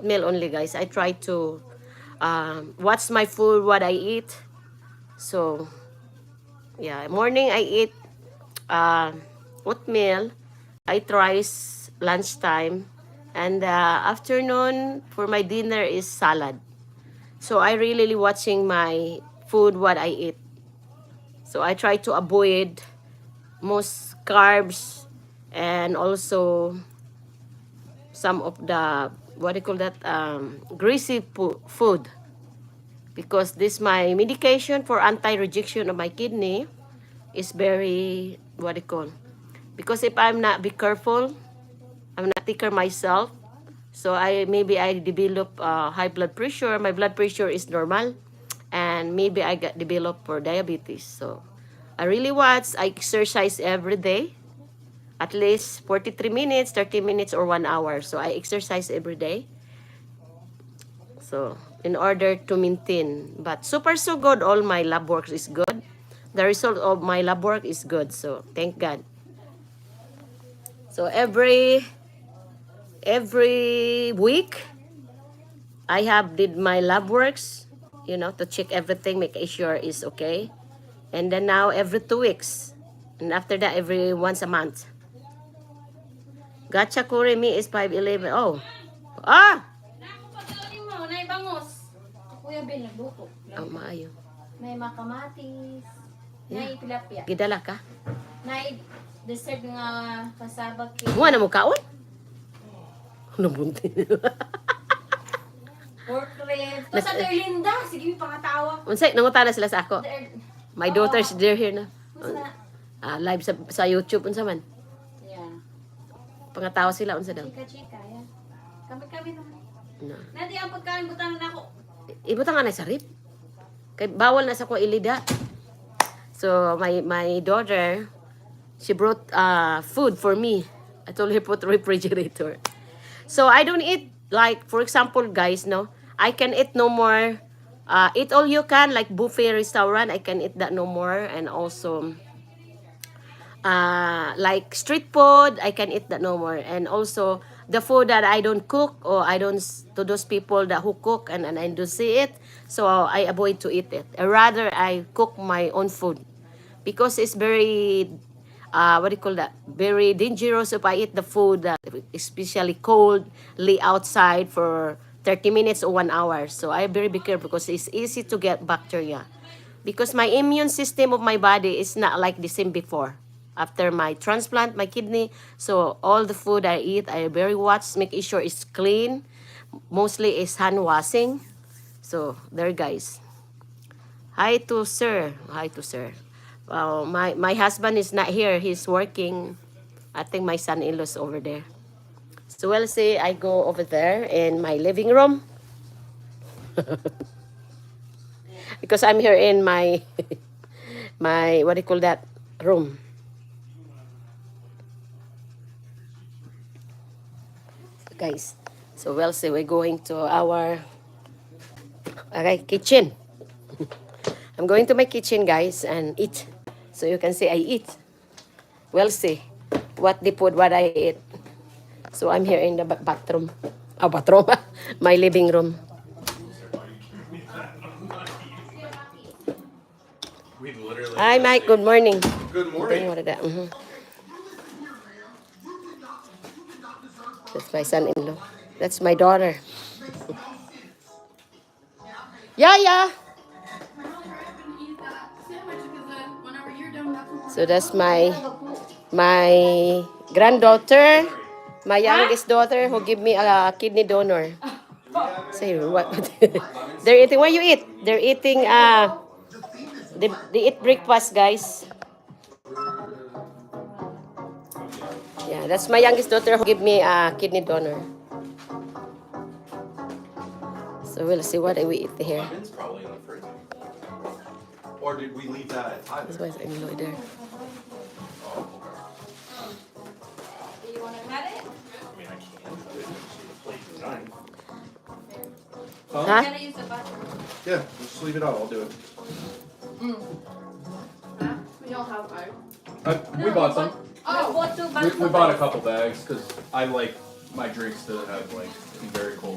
meal only, guys. I try to watch my food, what I eat. So, yeah, morning I eat oatmeal. I try lunchtime. And afternoon for my dinner is salad. So I really watching my food, what I eat. So I try to avoid most carbs and also some of the, what do you call that, greasy food. Because this my medication for anti-rejection of my kidney is very, what do you call, because if I'm not be careful, I'm not take care myself, so I develop high blood pressure. My blood pressure is normal, and maybe I got developed for diabetes. So I really I exercise every day, at least 43 minutes, 30 minutes, or 1 hour. So I exercise every day. So in order to maintain, but so good. All my lab work is good. The result of my lab work is good. So thank God. So every week I have did my lab works, to check everything, make sure it's okay. And then now every 2 weeks. And after that, every once a month. Gacha Kurimi is 511. Oh. Ah! Kuya Ben, nagluto. Oh, maayo. May makamatis. Yeah. May tilapia. Gidala ka? May dessert nga pasabak. Huwag na mo kaon? Nabunti. Pork ribs. Basta Linda. Sige, pangatawa. Unsay, nangutana sila sa ako. My daughters, they're here na. Live sa YouTube, unsa man. Yeah. Pangatawa sila, unsa daw. Chika, yan. Kami naman. No. Nadi ang pagkain butanan ako. Ibutang ka na sa rip. Kay bawal na sa ko ilida. So my daughter, she brought food for me. I told her put refrigerator. So I don't eat, like for example, guys, no, I can eat no more. Eat all you can, like buffet restaurant. I can eat that no more. And also like street food, I can eat that no more. And also the food that I don't cook, or I don't, to those people that who cook and I don't see it, so I avoid to eat it. Rather I cook my own food, because it's very what do you call that, very dangerous if I eat the food that especially cold, lay outside for 30 minutes or 1 hour. So I very be careful, because it's easy to get bacteria, because my immune system of my body is not like the same before after my transplant, my kidney. So all the food I eat, I very watch, make sure it's clean. Mostly is hand washing. So there, guys. Hi to sir. Hi to sir. Well, my husband is not here. He's working. I think my son-in-law's over there. So we'll see. I go over there in my living room. Because I'm here in my my, what do you call that, room. Guys, so we'll see. We're going to our kitchen. I'm going to my kitchen, guys, and eat. So you can see I eat. We'll see what the food, what I eat. So I'm here in the bathroom. Bathroom. My living room. Hi, Mike. Good morning. Good morning. That's my son-in-law. That's my daughter. Yeah. So that's my granddaughter, my youngest daughter, who give me a kidney donor. Say what? They're eating. What you eat? They're eating. They eat breakfast, guys. Yeah, that's my youngest daughter who give me a kidney donor. So we'll see what we eat here. It's probably in the fridge. Or did we leave that at Tyler? This was in there. Oh, Do you want to cut it? I mean, I can. Plate tonight. Huh? I'm gonna use the butter. Yeah, just leave it out. I'll do it. We all have butter. We bought some. Oh, what two butter? We bought a couple bags because I like my drinks to have like be very cold.